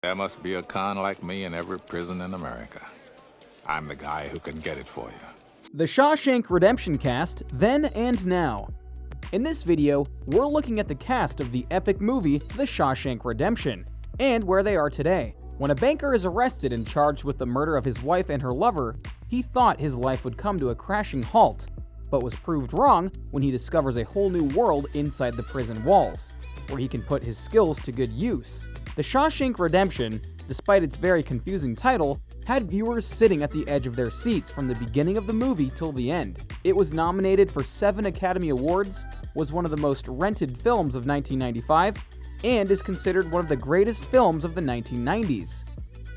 There must be a con like me in every prison in America. I'm the guy who can get it for you. The Shawshank Redemption cast, then and now. In this video, we're looking at the cast of the epic movie The Shawshank Redemption, and where they are today. When a banker is arrested and charged with the murder of his wife and her lover, he thought his life would come to a crashing halt, but was proved wrong when he discovers a whole new world inside the prison walls, where he can put his skills to good use. The Shawshank Redemption, despite its very confusing title, had viewers sitting at the edge of their seats from the beginning of the movie till the end. It was nominated for 7 Academy Awards, was one of the most rented films of 1995, and is considered one of the greatest films of the 1990s.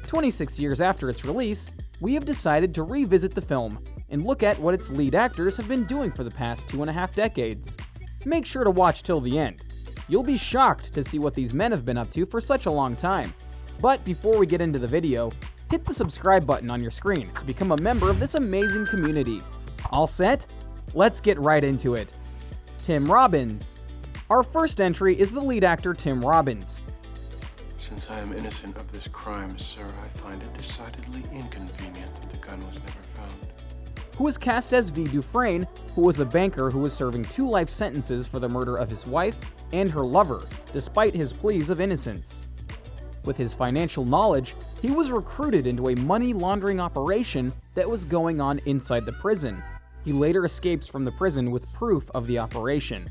26 years after its release, we have decided to revisit the film and look at what its lead actors have been doing for the past 2.5 decades. Make sure to watch till the end. You'll be shocked to see what these men have been up to for such a long time. But before we get into the video, hit the subscribe button on your screen to become a member of this amazing community. All set? Let's get right into it. Tim Robbins. Our first entry is the lead actor Tim Robbins. Since I am innocent of this crime, sir, I find it decidedly inconvenient that the gun was never found. Who was cast as V. Dufresne, who was a banker who was serving 2 life sentences for the murder of his wife and her lover, despite his pleas of innocence. With his financial knowledge, he was recruited into a money laundering operation that was going on inside the prison. He later escapes from the prison with proof of the operation.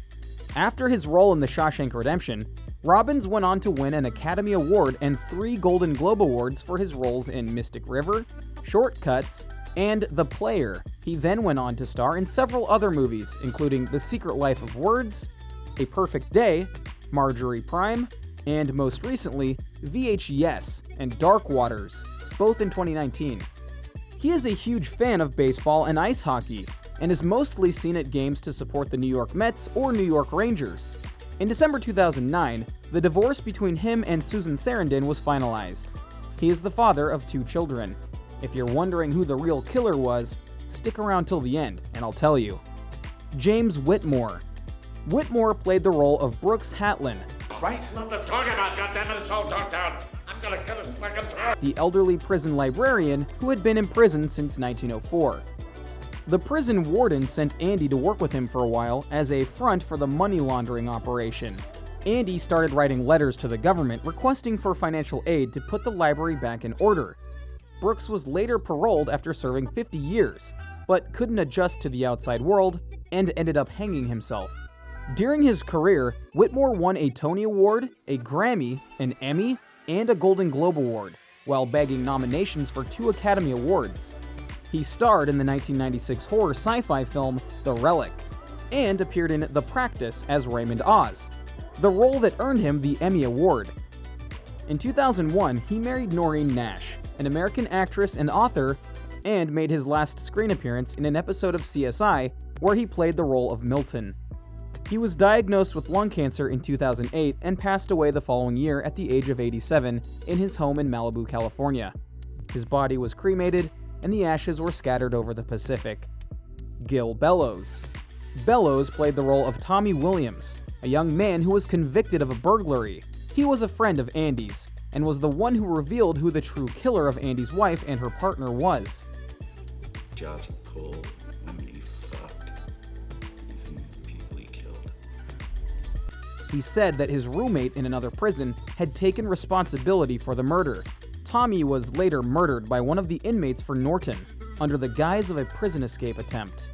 After his role in The Shawshank Redemption, Robbins went on to win an Academy Award and 3 Golden Globe Awards for his roles in Mystic River, Shortcuts, and The Player. He then went on to star in several other movies, including The Secret Life of Words, A Perfect Day, Marjorie Prime, and most recently, VHS and Dark Waters, both in 2019. He is a huge fan of baseball and ice hockey, and is mostly seen at games to support the New York Mets or New York Rangers. In December 2009, the divorce between him and Susan Sarandon was finalized. He is the father of 2 children. If you're wondering who the real killer was, stick around till the end, and I'll tell you. James Whitmore. Whitmore played the role of Brooks Hatlin, Right? What I'm talking about, goddammit, it's all talk down. I'm gonna kill his fucking throat. the elderly prison librarian who had been in prison since 1904. The prison warden sent Andy to work with him for a while as a front for the money laundering operation. Andy started writing letters to the government requesting for financial aid to put the library back in order. Brooks was later paroled after serving 50 years, but couldn't adjust to the outside world and ended up hanging himself. During his career, Whitmore won a Tony Award, a Grammy, an Emmy, and a Golden Globe Award, while bagging nominations for 2 Academy Awards. He starred in the 1996 horror sci-fi film The Relic, and appeared in The Practice as Raymond Oz, the role that earned him the Emmy Award. In 2001, he married Noreen Nash, an American actress and author, and made his last screen appearance in an episode of CSI where he played the role of Milton. He was diagnosed with lung cancer in 2008 and passed away the following year at the age of 87 in his home in Malibu, California. His body was cremated and the ashes were scattered over the Pacific. Gil Bellows. Bellows played the role of Tommy Williams, a young man who was convicted of a burglary. He was a friend of Andy's, and was the one who revealed who the true killer of Andy's wife and her partner was. Jobs he pulled, women he fucked, even people he killed. He said that his roommate in another prison had taken responsibility for the murder. Tommy was later murdered by one of the inmates for Norton, under the guise of a prison escape attempt.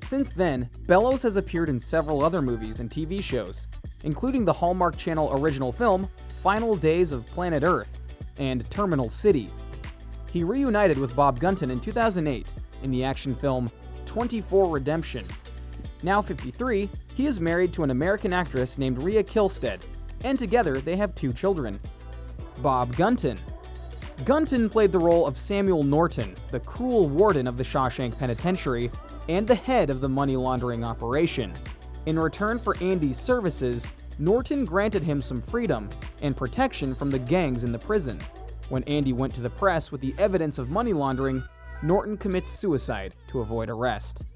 Since then, Bellows has appeared in several other movies and TV shows, including the Hallmark Channel original film Final Days of Planet Earth and Terminal City. He reunited with Bob Gunton in 2008 in the action film 24 Redemption. Now 53, he is married to an American actress named Rhea Kilstead, and together they have 2 children. Bob Gunton. Gunton played the role of Samuel Norton, the cruel warden of the Shawshank Penitentiary and the head of the money laundering operation. In return for Andy's services, Norton granted him some freedom and protection from the gangs in the prison. When Andy went to the press with the evidence of money laundering, Norton commits suicide to avoid arrest.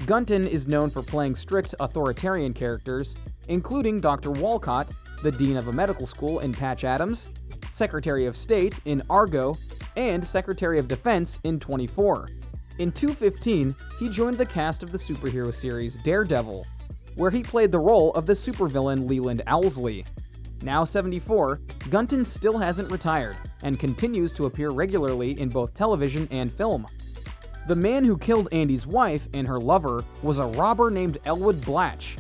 Gunton is known for playing strict authoritarian characters, including Dr. Walcott, the dean of a medical school in Patch Adams, Secretary of State in Argo, and Secretary of Defense in 24. In 2015, he joined the cast of the superhero series Daredevil, where he played the role of the supervillain Leland Owlsley. Now 74, Gunton still hasn't retired and continues to appear regularly in both television and film. The man who killed Andy's wife and her lover was a robber named Elwood Blatch,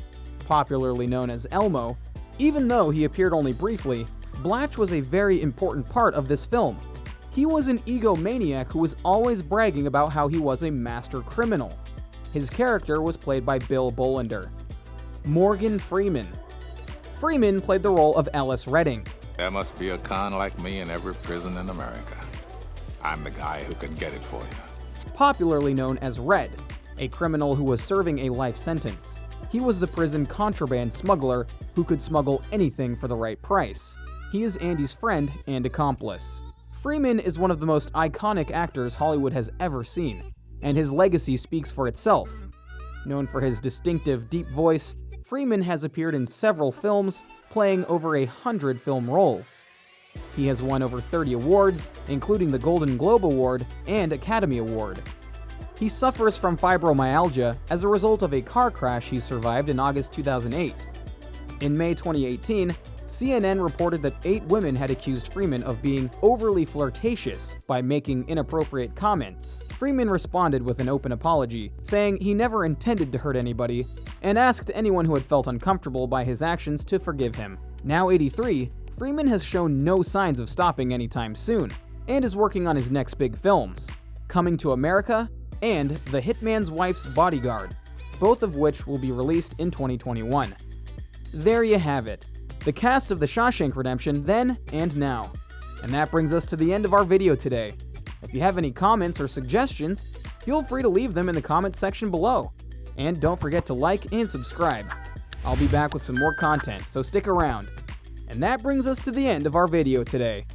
popularly known as Elmo. Even though he appeared only briefly, Blatch was a very important part of this film. He was an egomaniac who was always bragging about how he was a master criminal. His character was played by Bill Bolender. Morgan Freeman. Freeman played the role of Ellis Redding. There must be a con like me in every prison in America. I'm the guy who can get it for you. Popularly known as Red, a criminal who was serving a life sentence. He was the prison contraband smuggler who could smuggle anything for the right price. He is Andy's friend and accomplice. Freeman is one of the most iconic actors Hollywood has ever seen, and his legacy speaks for itself. Known for his distinctive, deep voice, Freeman has appeared in several films, playing over 100 film roles. He has won over 30 awards, including the Golden Globe Award and Academy Award. He suffers from fibromyalgia as a result of a car crash he survived in August 2008. In May 2018, CNN reported that 8 women had accused Freeman of being overly flirtatious by making inappropriate comments. Freeman responded with an open apology, saying he never intended to hurt anybody, and asked anyone who had felt uncomfortable by his actions to forgive him. Now 83, Freeman has shown no signs of stopping anytime soon, and is working on his next big films, Coming to America and The Hitman's Wife's Bodyguard, both of which will be released in 2021. There you have it, the cast of The Shawshank Redemption then and now. And that brings us to the end of our video today. If you have any comments or suggestions, feel free to leave them in the comments section below. And don't forget to like and subscribe. I'll be back with some more content, so stick around. And that brings us to the end of our video today.